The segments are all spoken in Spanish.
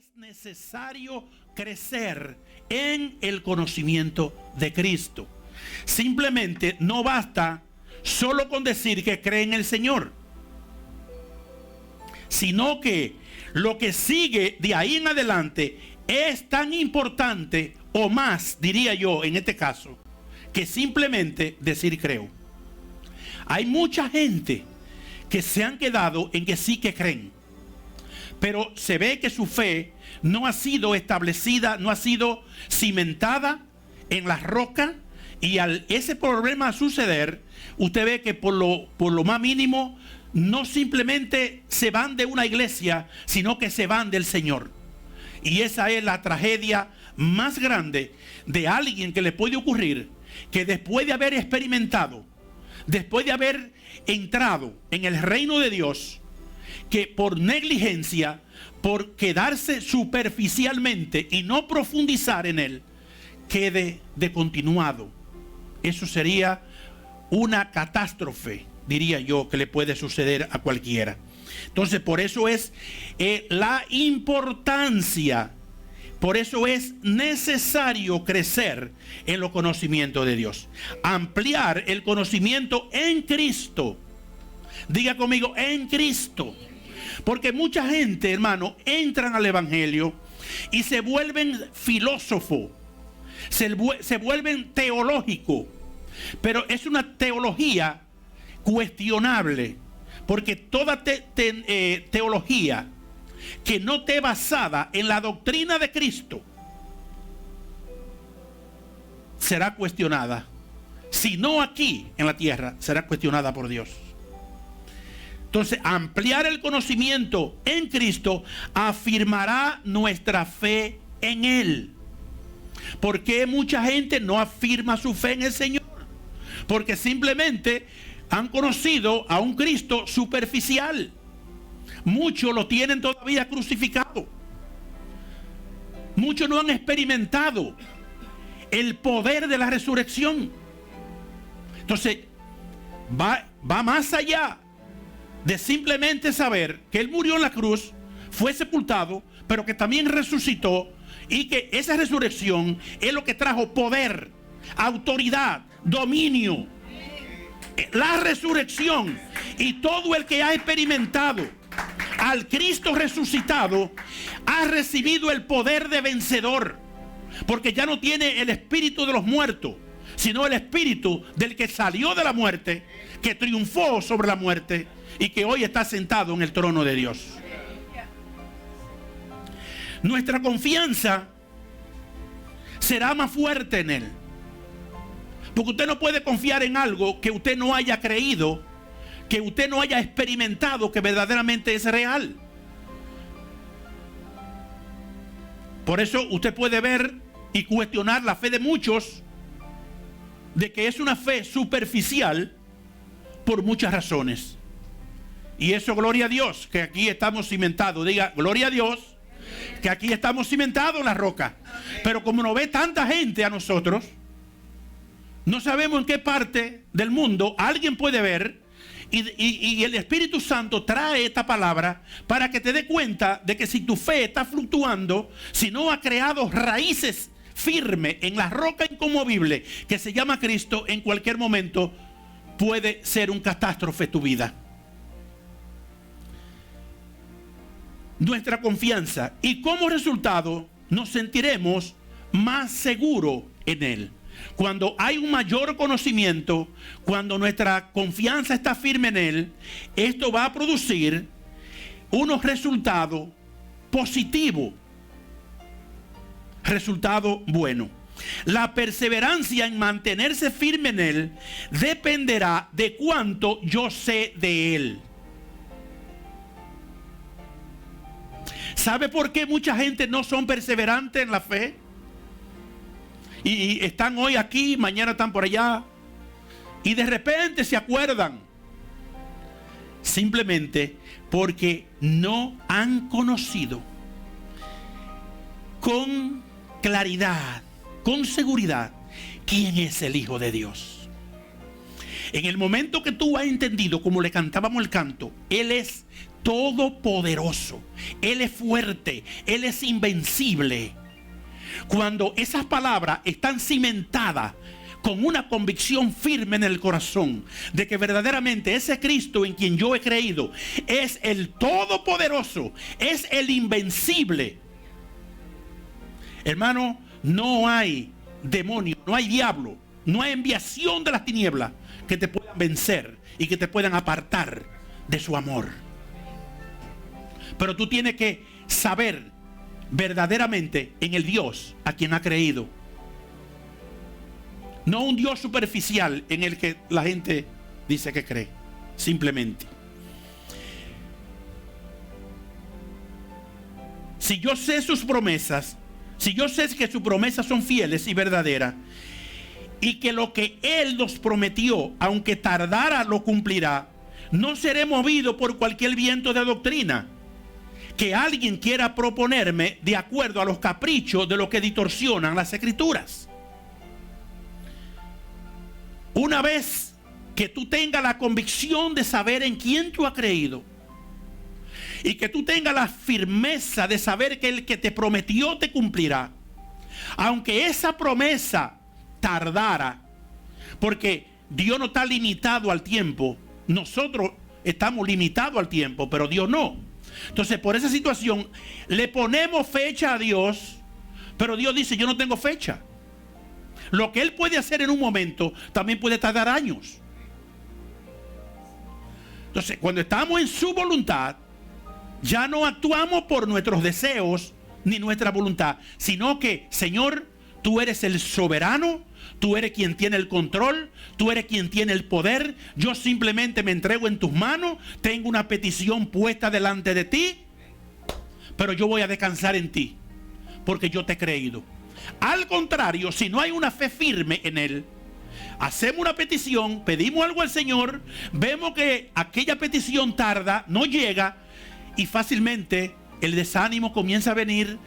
es necesario crecer en el conocimiento de Cristo. Simplemente no basta solo con decir que cree en el Señor, sino que lo que sigue de ahí en adelante es tan importante o más, diría yo en este caso, que simplemente decir creo. Hay mucha gente que se han quedado en que sí que creen, pero se ve que su fe no ha sido establecida, no ha sido cimentada en la roca, y al ese problema suceder, usted ve que por lo más mínimo no simplemente se van de una iglesia, sino que se van del Señor. Y esa es la tragedia más grande de alguien que le puede ocurrir, que después de haber experimentado, después de haber entrado en el reino de Dios, que por negligencia, por quedarse superficialmente y no profundizar en él, quede de continuado. Eso sería una catástrofe, diría yo, que le puede suceder a cualquiera. Entonces, por eso es la importancia, por eso es necesario crecer en los conocimientos de Dios. Ampliar el conocimiento en Cristo. Diga conmigo, en Cristo. Porque mucha gente, hermano, entran al evangelio y se vuelven filósofos, se vuelven teológicos, pero es una teología cuestionable, porque toda teología que no esté basada en la doctrina de Cristo será cuestionada. Si no aquí en la tierra, será cuestionada por Dios. Entonces, ampliar el conocimiento en Cristo afirmará nuestra fe en Él. ¿Por qué mucha gente no afirma su fe en el Señor? Porque simplemente han conocido a un Cristo superficial. Muchos lo tienen todavía crucificado. Muchos no han experimentado el poder de la resurrección. Entonces, va más allá de simplemente saber que Él murió en la cruz, fue sepultado, pero que también resucitó, y que esa resurrección es lo que trajo poder, autoridad, dominio. La resurrección, y todo el que ha experimentado al Cristo resucitado ha recibido el poder de vencedor, porque ya no tiene el espíritu de los muertos, sino el espíritu del que salió de la muerte, que triunfó sobre la muerte y que hoy está sentado en el trono de Dios. Nuestra confianza será más fuerte en Él, porque usted no puede confiar en algo que usted no haya creído, que usted no haya experimentado que verdaderamente es real. Por eso usted puede ver y cuestionar la fe de muchos, de que es una fe superficial por muchas razones. Y eso, gloria a Dios, que aquí estamos cimentados. Diga, gloria a Dios, que aquí estamos cimentados en la roca. Pero como nos ve tanta gente a nosotros, no sabemos en qué parte del mundo alguien puede ver, y el Espíritu Santo trae esta palabra para que te dé cuenta de que si tu fe está fluctuando, si no ha creado raíces firmes en la roca inconmovible que se llama Cristo, en cualquier momento puede ser un catástrofe tu vida. Nuestra confianza, y como resultado nos sentiremos más seguros en Él. Cuando hay un mayor conocimiento, cuando nuestra confianza está firme en Él, esto va a producir unos resultados positivos, resultados buenos. La perseverancia en mantenerse firme en Él dependerá de cuánto yo sé de Él. ¿Sabe por qué mucha gente no son perseverantes en la fe? Y están hoy aquí, mañana están por allá, y de repente se acuerdan. Simplemente porque no han conocido con claridad, con seguridad, quién es el Hijo de Dios. En el momento que tú has entendido, como le cantábamos el canto, Él es todopoderoso. Él es fuerte, Él es invencible. Cuando esas palabras están cimentadas con una convicción firme en el corazón de que verdaderamente ese Cristo en quien yo he creído es el todopoderoso, es el invencible. Hermano, no hay demonio, no hay diablo, no hay enviación de las tinieblas que te puedan vencer y que te puedan apartar de su amor. Pero tú tienes que saber verdaderamente en el Dios a quien ha creído. No un Dios superficial en el que la gente dice que cree, simplemente. Si yo sé sus promesas, si yo sé que sus promesas son fieles y verdaderas, y que lo que Él nos prometió, aunque tardara, lo cumplirá, no seré movido por cualquier viento de doctrina que alguien quiera proponerme de acuerdo a los caprichos de lo que distorsionan las Escrituras. Una vez que tú tengas la convicción de saber en quién tú has creído y que tú tengas la firmeza de saber que el que te prometió te cumplirá, aunque esa promesa tardara, porque Dios no está limitado al tiempo, nosotros estamos limitados al tiempo, pero Dios no. Entonces, por esa situación le ponemos fecha a Dios, pero Dios dice: yo no tengo fecha. Lo que Él puede hacer en un momento también puede tardar años. Entonces, cuando estamos en su voluntad, ya no actuamos por nuestros deseos ni nuestra voluntad, sino que, Señor, tú eres el soberano, tú eres quien tiene el control, tú eres quien tiene el poder. Yo simplemente me entrego en tus manos, tengo una petición puesta delante de ti, pero yo voy a descansar en ti, porque yo te he creído. Al contrario, si no hay una fe firme en Él, hacemos una petición, pedimos algo al Señor, vemos que aquella petición tarda, no llega, y fácilmente el desánimo comienza a venir,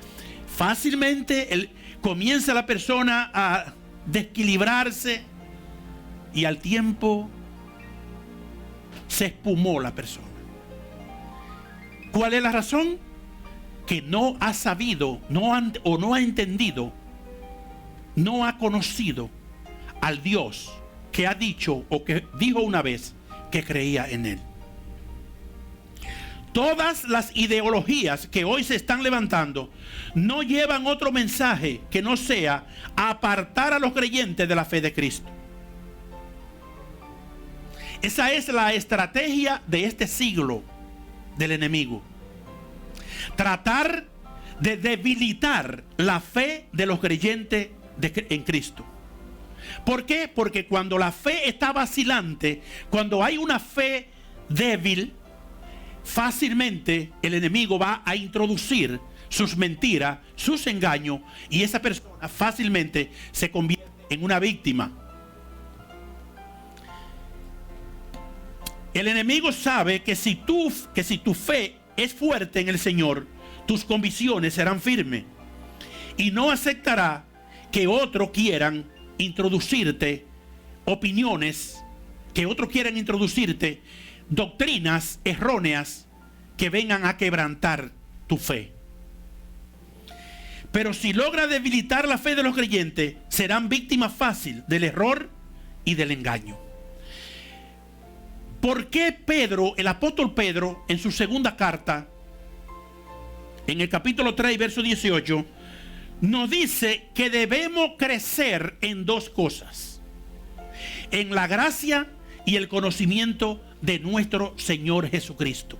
fácilmente comienza la persona a desequilibrarse, y al tiempo se espumó la persona. ¿Cuál es la razón? Que no ha sabido, no ha entendido, no ha conocido al Dios que ha dicho o que dijo una vez que creía en Él. Todas las ideologías que hoy se están levantando no llevan otro mensaje que no sea apartar a los creyentes de la fe de Cristo. Esa es la estrategia de este siglo del enemigo. Tratar de debilitar la fe de los creyentes en Cristo. ¿Por qué? Porque cuando la fe está vacilante, cuando hay una fe débil, fácilmente el enemigo va a introducir sus mentiras, sus engaños, y esa persona fácilmente se convierte en una víctima. El enemigo sabe que si tu fe es fuerte en el Señor, tus convicciones serán firmes, y no aceptará que otros quieran introducirte opiniones, que otros quieran introducirte doctrinas erróneas que vengan a quebrantar tu fe. Pero si logra debilitar la fe de los creyentes, serán víctimas fácil del error y del engaño. ¿Por qué Pedro, el apóstol Pedro, en su segunda carta, en el capítulo 3, verso 18, nos dice que debemos crecer en dos cosas: en la gracia y el conocimiento de nuestro Señor Jesucristo?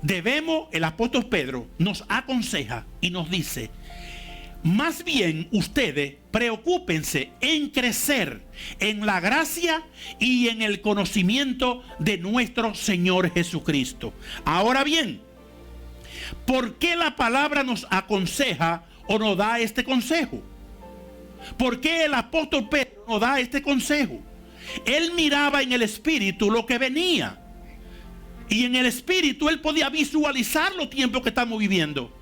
Debemos, el apóstol Pedro nos aconseja y nos dice: más bien ustedes preocúpense en crecer en la gracia y en el conocimiento de nuestro Señor Jesucristo. Ahora bien, ¿por qué la palabra nos aconseja o nos da este consejo? ¿Por qué el apóstol Pedro nos da este consejo? Él miraba en el espíritu lo que venía, y en el espíritu él podía visualizar los tiempos que estamos viviendo.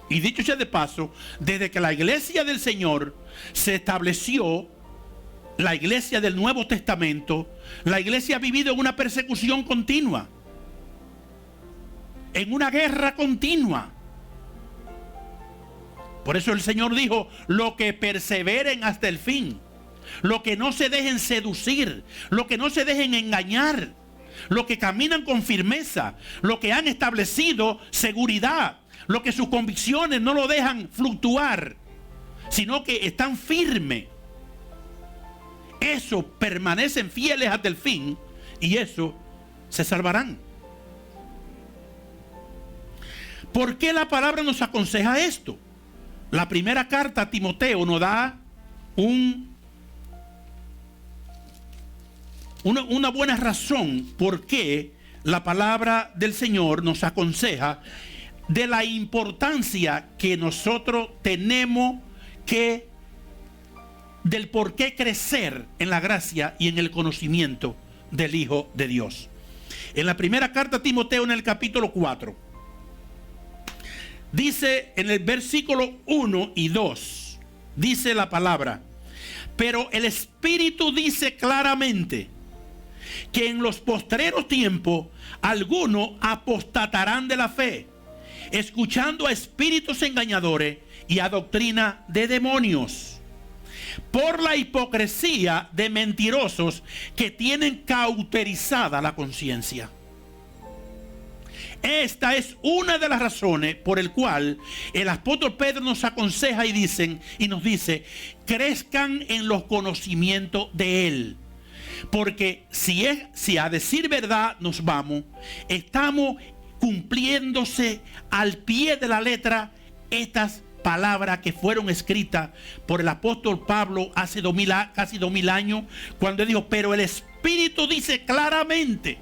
Y dicho sea de paso, desde que la iglesia del Señor se estableció, la iglesia del Nuevo Testamento, la iglesia ha vivido en una persecución continua. en una guerra continua. Por eso el Señor dijo, lo que perseveren hasta el fin, lo que no se dejen seducir, lo que no se dejen engañar, lo que caminan con firmeza, lo que han establecido seguridad, lo que sus convicciones no lo dejan fluctuar, sino que están firmes. Eso permanecen fieles hasta el fin y eso se salvarán. ¿Por qué la palabra nos aconseja esto? La primera carta a Timoteo nos da una buena razón por qué la palabra del Señor nos aconseja de la importancia que nosotros tenemos del por qué crecer en la gracia y en el conocimiento del Hijo de Dios. En la primera carta a Timoteo, en el capítulo 4, dice en el versículo 1 y 2, dice la palabra: pero el Espíritu dice claramente que en los postreros tiempos algunos apostatarán de la fe, escuchando a espíritus engañadores y a doctrina de demonios, por la hipocresía de mentirosos que tienen cauterizada la conciencia. Esta es una de las razones por el cual el apóstol Pedro nos aconseja y nos dice, crezcan en los conocimientos de Él. Porque si a decir verdad nos vamos, estamos cumpliéndose al pie de la letra estas palabras que fueron escritas por el apóstol Pablo hace casi 2000 años, cuando él dijo, pero el Espíritu dice claramente.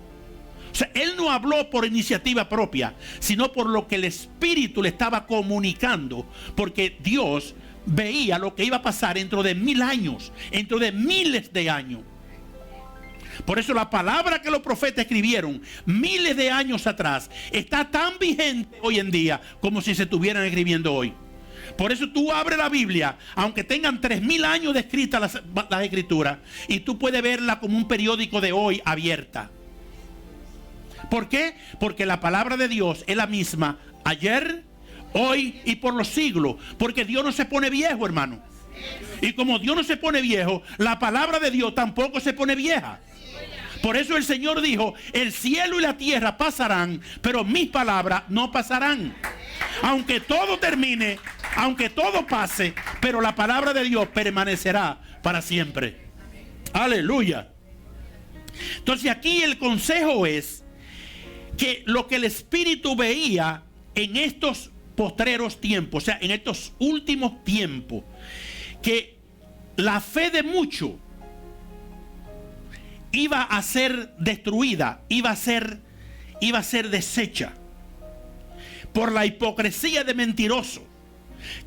O sea, él no habló por iniciativa propia, sino por lo que el Espíritu le estaba comunicando, porque Dios veía lo que iba a pasar dentro de 1000 años, dentro de miles de años. Por eso la palabra que los profetas escribieron miles de años atrás está tan vigente hoy en día como si se estuvieran escribiendo hoy. Por eso tú abres la Biblia, aunque tengan 3000 años de escritas las escrituras, y tú puedes verla como un periódico de hoy abierta. ¿Por qué? Porque la palabra de Dios es la misma ayer, hoy y por los siglos. Porque Dios no se pone viejo, hermano. Y como Dios no se pone viejo, la palabra de Dios tampoco se pone vieja. Por eso el Señor dijo, el cielo y la tierra pasarán, pero mis palabras no pasarán. Aunque todo termine, aunque todo pase, pero la palabra de Dios permanecerá para siempre. Aleluya. Entonces aquí el consejo es que lo que el Espíritu veía en estos postreros tiempos, o sea, en estos últimos tiempos, que la fe de muchos iba a ser destruida, iba a ser deshecha por la hipocresía de mentirosos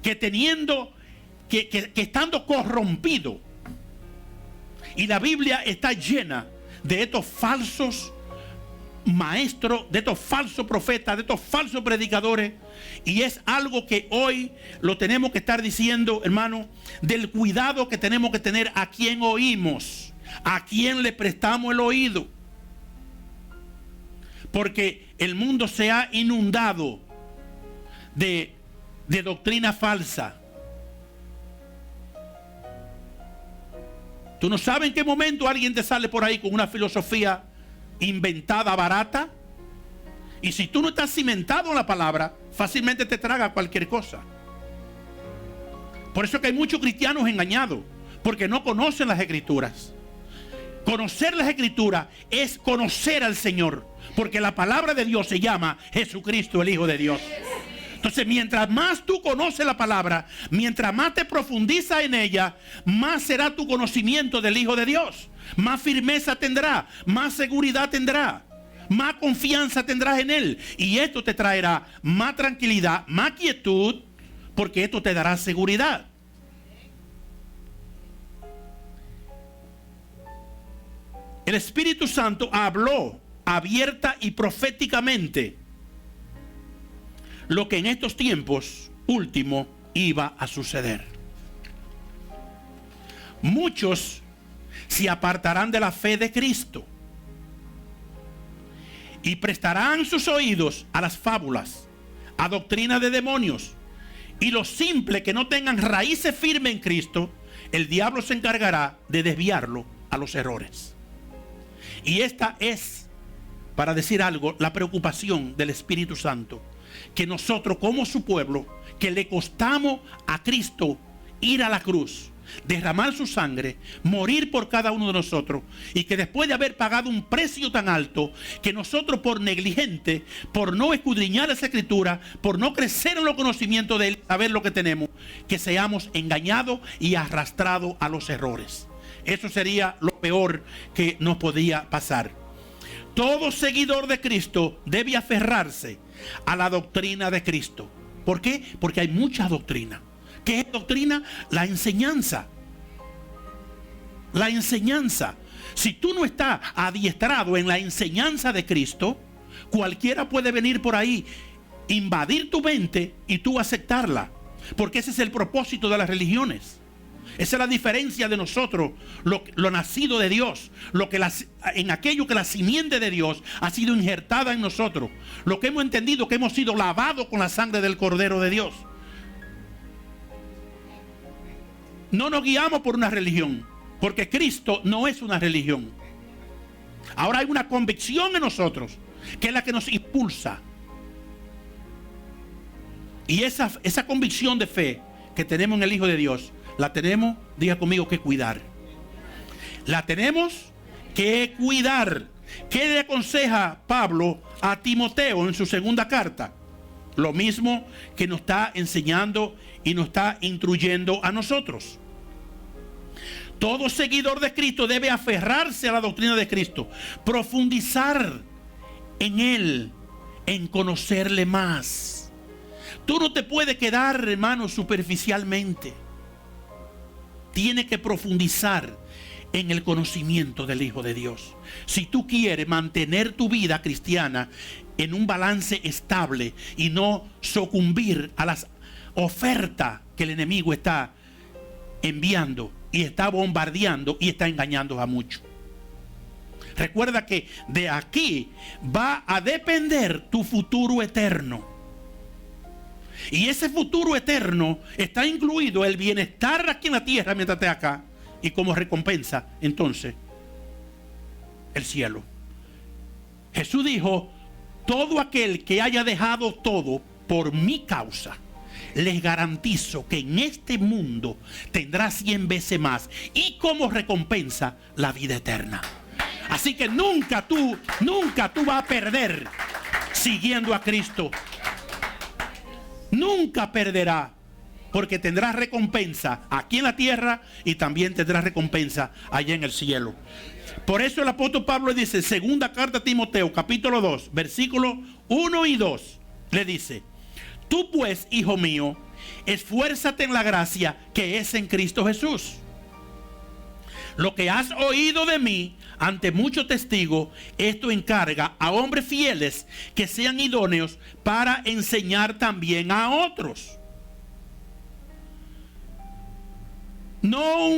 que estando corrompido, y la Biblia está llena de estos falsos maestros, de estos falsos profetas, de estos falsos predicadores, y es algo que hoy lo tenemos que estar diciendo, hermano, del cuidado que tenemos que tener a quien oímos, a quien le prestamos el oído, porque el mundo se ha inundado de doctrina falsa. Tú no sabes en qué momento alguien te sale por ahí con una filosofía inventada, barata, y si tú no estás cimentado en la palabra, fácilmente te traga cualquier cosa. Por eso que hay muchos cristianos engañados, porque no conocen las Escrituras. Conocer las Escrituras es conocer al Señor, porque la palabra de Dios se llama Jesucristo, el Hijo de Dios. Entonces, mientras más tú conoces la palabra, mientras más te profundizas en ella, más será tu conocimiento del Hijo de Dios. Más firmeza tendrá, más seguridad tendrá, más confianza tendrás en Él. Y esto te traerá más tranquilidad, más quietud, porque esto te dará seguridad. El Espíritu Santo habló abierta y proféticamente lo que en estos tiempos últimos iba a suceder. Muchos se apartarán de la fe de Cristo y prestarán sus oídos a las fábulas, a doctrina de demonios. Y los simples que no tengan raíces firmes en Cristo, el diablo se encargará de desviarlo a los errores. Y esta es, para decir algo, la preocupación del Espíritu Santo. Que nosotros como su pueblo, que le costamos a Cristo ir a la cruz, derramar su sangre, morir por cada uno de nosotros, y que después de haber pagado un precio tan alto, que nosotros por negligente, por no escudriñar esa escritura, por no crecer en los conocimientos de él, saber lo que tenemos, que seamos engañados y arrastrados a los errores. Eso sería lo peor que nos podía pasar. Todo seguidor de Cristo debe aferrarse a la doctrina de Cristo. ¿Por qué? Porque hay mucha doctrina. ¿Qué es doctrina? La enseñanza. La enseñanza. Si tú no estás adiestrado en la enseñanza de Cristo, cualquiera puede venir por ahí, invadir tu mente y tú aceptarla. Porque ese es el propósito de las religiones. Esa es la diferencia de nosotros, lo nacido de Dios, en aquello que la simiente de Dios ha sido injertada en nosotros. Lo que hemos entendido, que hemos sido lavados con la sangre del Cordero de Dios. No nos guiamos por una religión, porque Cristo no es una religión. Ahora hay una convicción en nosotros, que es la que nos impulsa. Y esa convicción de fe que tenemos en el Hijo de Dios, la tenemos, diga conmigo, que cuidar. La tenemos que cuidar. ¿Qué le aconseja Pablo a Timoteo en su segunda carta? Lo mismo que nos está enseñando y nos está instruyendo a nosotros. Todo seguidor de Cristo debe aferrarse a la doctrina de Cristo, profundizar en Él, en conocerle más. Tú no te puedes quedar, hermano, superficialmente. Tienes que profundizar en el conocimiento del Hijo de Dios. Si tú quieres mantener tu vida cristiana en un balance estable y no sucumbir a las ofertas que el enemigo está enviando y está bombardeando y está engañando a muchos. Recuerda que de aquí va a depender tu futuro eterno. Y ese futuro eterno está incluido el bienestar aquí en la tierra mientras estés acá, y como recompensa, entonces, el cielo. Jesús dijo: todo aquel que haya dejado todo por mi causa, les garantizo que en este mundo tendrá 100 veces más, y como recompensa la vida eterna. Así que nunca tú vas a perder siguiendo a Cristo. Nunca perderá, porque tendrás recompensa aquí en la tierra y también tendrás recompensa allá en el cielo. Por eso el apóstol Pablo dice, segunda carta a Timoteo, capítulo 2, versículos 1 y 2, le dice: tú pues, hijo mío, esfuérzate en la gracia que es en Cristo Jesús. Lo que has oído de mí ante muchos testigos, esto encarga a hombres fieles que sean idóneos para enseñar también a otros. No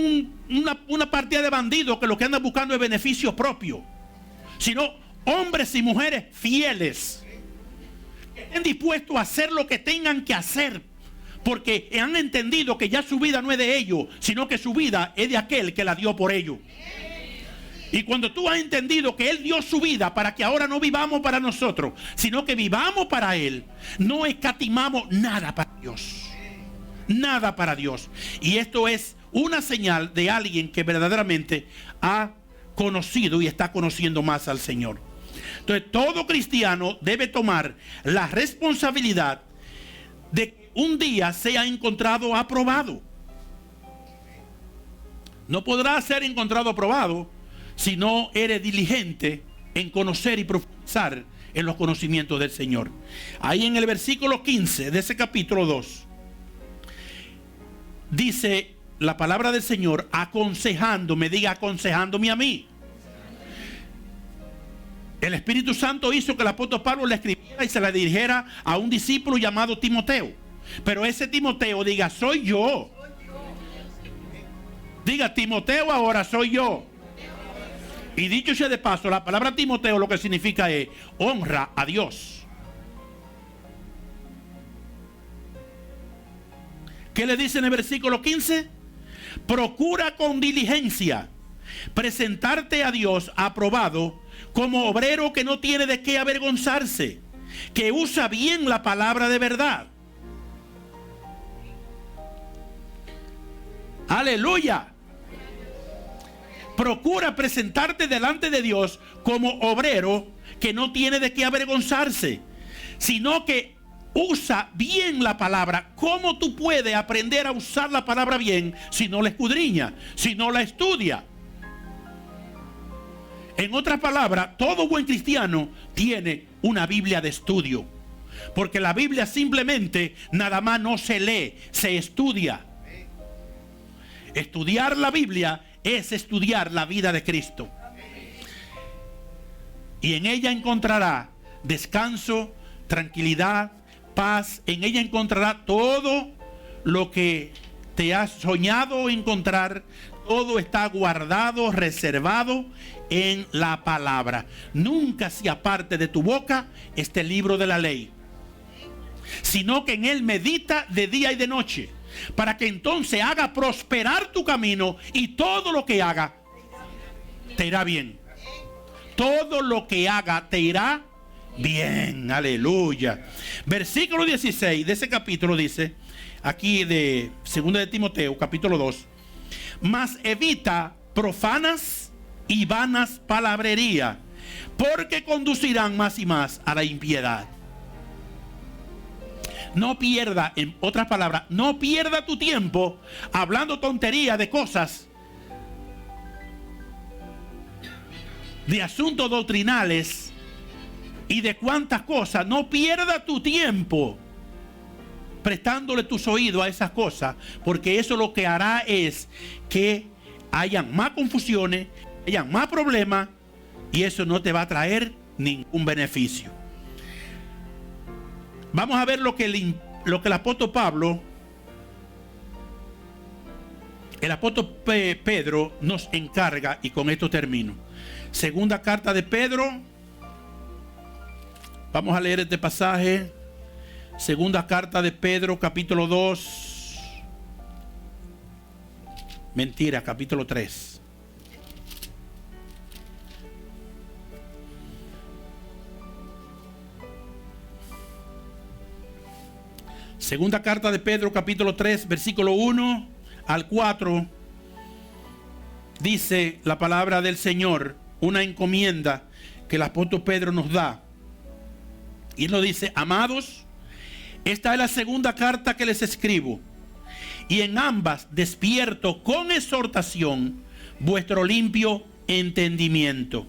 una partida de bandidos que lo que andan buscando es beneficio propio, sino hombres y mujeres fieles que estén dispuestos a hacer lo que tengan que hacer, porque han entendido que ya su vida no es de ellos, sino que su vida es de aquel que la dio por ellos. Y cuando tú has entendido que Él dio su vida para que ahora no vivamos para nosotros, sino que vivamos para Él, no escatimamos nada para Dios. Nada para Dios. Y esto es una señal de alguien que verdaderamente ha conocido y está conociendo más al Señor. Entonces, todo cristiano debe tomar la responsabilidad de que un día sea encontrado aprobado. No podrá ser encontrado aprobado si no eres diligente en conocer y profundizar en los conocimientos del Señor. Ahí en el versículo 15 de ese capítulo 2 dice la palabra del Señor aconsejándome, diga aconsejándome a mí. El Espíritu Santo hizo que el apóstol Pablo le escribiera y se la dirigiera a un discípulo llamado Timoteo. Pero ese Timoteo, diga, soy yo. Diga, Timoteo ahora soy yo. Y dicho sea de paso, la palabra Timoteo lo que significa es honra a Dios. ¿Qué le dice en el versículo 15? Procura con diligencia presentarte a Dios aprobado como obrero que no tiene de qué avergonzarse, que usa bien la palabra de verdad. Aleluya. Procura presentarte delante de Dios como obrero que no tiene de qué avergonzarse, sino que usa bien la palabra. ¿Cómo tú puedes aprender a usar la palabra bien si no la escudriña, si no la estudia? En otras palabras, todo buen cristiano tiene una Biblia de estudio, porque la Biblia simplemente nada más no se lee, se estudia. Estudiar la Biblia es estudiar la vida de Cristo. Y en ella encontrará descanso, tranquilidad, paz. En ella encontrará todo lo que te has soñado encontrar. Todo está guardado, reservado en la palabra. Nunca se aparte de tu boca este libro de la ley, sino que en él medita de día y de noche, para que entonces haga prosperar tu camino, y todo lo que haga te irá bien. Todo lo que haga te irá bien. Aleluya. Versículo 16 de ese capítulo dice, aquí de 2 de Timoteo, capítulo 2: mas evita profanas y vanas palabrerías, porque conducirán más y más a la impiedad. No pierda, en otras palabras, no pierda tu tiempo hablando tontería de cosas, de asuntos doctrinales y de cuantas cosas. No pierda tu tiempo prestándole tus oídos a esas cosas, porque eso lo que hará es que hayan más confusiones, hayan más problemas, y eso no te va a traer ningún beneficio. Vamos a ver lo que el apóstol Pablo, el apóstol Pedro nos encarga, y con esto termino. Segunda carta de Pedro. Vamos a leer este pasaje. Segunda carta de Pedro, capítulo 2. Mentira, capítulo 3. Segunda carta de Pedro, capítulo 3, versículo 1 al 4. Dice la palabra del Señor, una encomienda que el apóstol Pedro nos da. Y nos dice: amados, esta es la segunda carta que les escribo, y en ambas despierto con exhortación vuestro limpio entendimiento,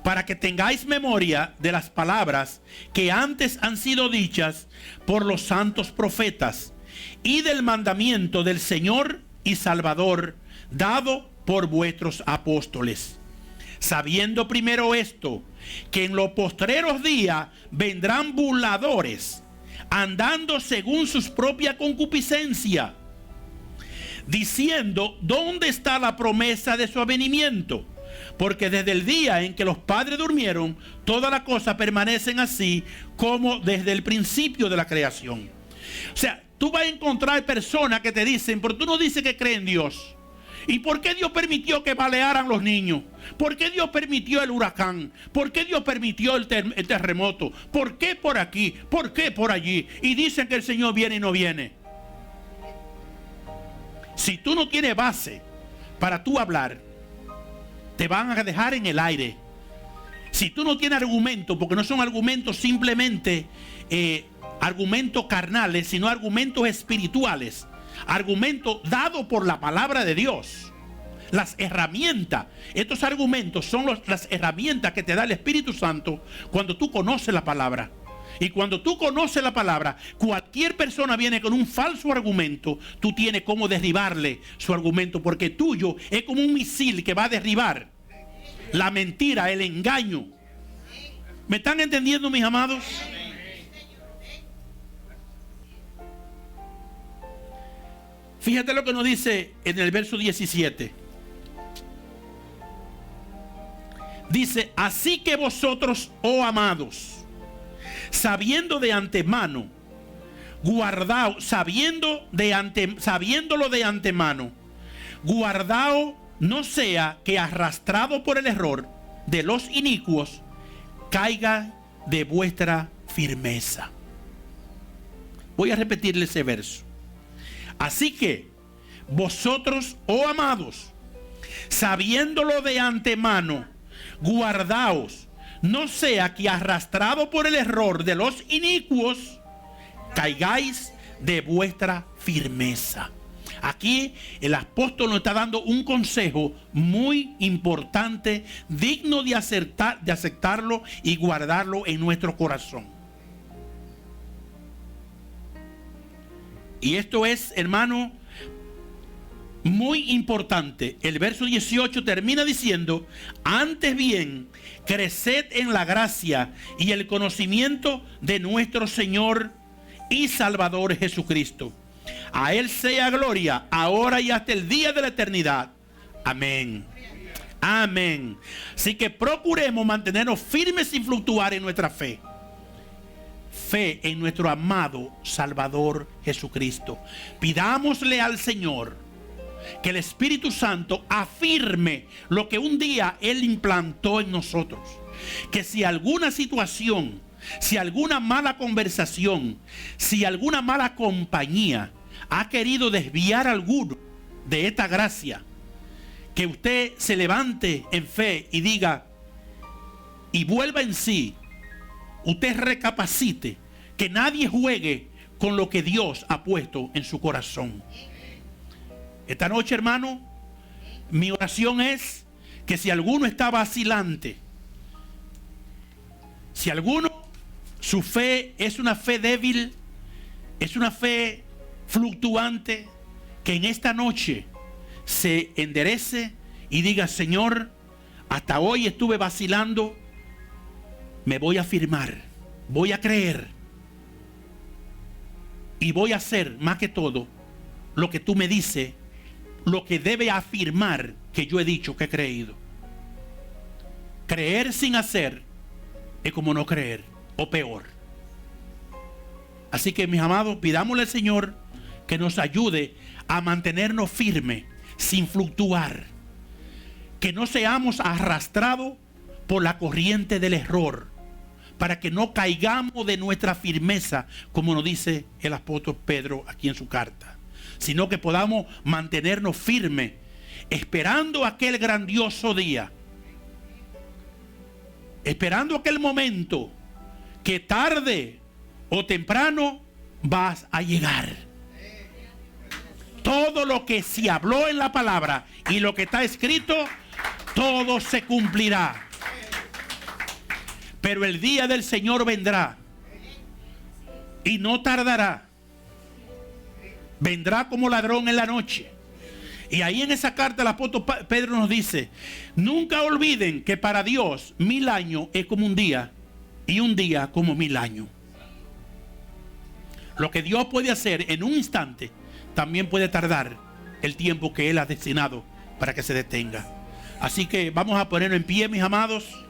para que tengáis memoria de las palabras que antes han sido dichas por los santos profetas, y del mandamiento del Señor y Salvador dado por vuestros apóstoles, sabiendo primero esto, que en los postreros días vendrán burladores, andando según sus propias concupiscencias, diciendo: ¿dónde está la promesa de su avenimiento? Porque desde el día en que los padres durmieron, todas las cosas permanecen así como desde el principio de la creación. O sea, tú vas a encontrar personas que te dicen: pero tú no dices que crees en Dios. ¿Y por qué Dios permitió que balearan los niños? ¿Por qué Dios permitió el huracán? ¿Por qué Dios permitió el terremoto? ¿Por qué por aquí? ¿Por qué por allí? Y dicen que el Señor viene y no viene. Si tú no tienes base para tú hablar, te van a dejar en el aire. Si tú no tienes argumentos, porque no son argumentos simplemente argumentos carnales, sino argumentos espirituales, argumentos dados por la palabra de Dios. Las herramientas, estos argumentos son las herramientas que te da el Espíritu Santo cuando tú conoces la palabra. Y cuando tú conoces la palabra, cualquier persona viene con un falso argumento, tú tienes cómo derribarle su argumento, porque tuyo es como un misil que va a derribar la mentira, el engaño. ¿Me están entendiendo, mis amados? Fíjate lo que nos dice en el verso 17. Dice, así que vosotros, oh amados, sabiéndolo de antemano, guardaos, no sea que arrastrado por el error de los inicuos, caiga de vuestra firmeza. Voy a repetirle ese verso. Así que vosotros, oh amados, sabiéndolo de antemano, guardaos, no sea que arrastrado por el error de los inicuos, caigáis de vuestra firmeza. Aquí el apóstol nos está dando un consejo muy importante, digno de aceptarlo y guardarlo en nuestro corazón. Y esto es, hermano, muy importante. El verso 18 termina diciendo, antes bien, creced en la gracia y el conocimiento de nuestro Señor y Salvador Jesucristo. A Él sea gloria, ahora y hasta el día de la eternidad. Amén. Amén. Así que procuremos mantenernos firmes sin fluctuar en nuestra fe. Fe en nuestro amado Salvador Jesucristo. Pidámosle al Señor que el Espíritu Santo afirme lo que un día Él implantó en nosotros. Que si alguna situación, si alguna mala conversación, si alguna mala compañía ha querido desviar a alguno de esta gracia, que usted se levante en fe y diga y vuelva en sí. Usted recapacite, que nadie juegue con lo que Dios ha puesto en su corazón. Esta noche, hermano, mi oración es que si alguno está vacilante, si alguno, su fe es una fe débil, es una fe fluctuante, que en esta noche se enderece y diga, Señor, hasta hoy estuve vacilando, me voy a afirmar, voy a creer y voy a hacer más que todo lo que tú me dices, lo que debe afirmar que yo he dicho que he creído. Creer sin hacer es como no creer, o peor. Así que, mis amados, pidámosle al Señor que nos ayude a mantenernos firmes sin fluctuar, que no seamos arrastrados por la corriente del error, para que no caigamos de nuestra firmeza, como nos dice el apóstol Pedro aquí en su carta, sino que podamos mantenernos firmes, esperando aquel grandioso día, esperando aquel momento que tarde o temprano vas a llegar. Todo lo que se habló en la palabra y lo que está escrito, todo se cumplirá. Pero el día del Señor vendrá y no tardará. Vendrá como ladrón en la noche. Y ahí en esa carta el apóstol Pedro nos dice, nunca olviden que para Dios 1000 años es como un día y un día como 1000 años. Lo que Dios puede hacer en un instante también puede tardar el tiempo que Él ha destinado para que se detenga. Así que vamos a ponernos en pie, mis amados.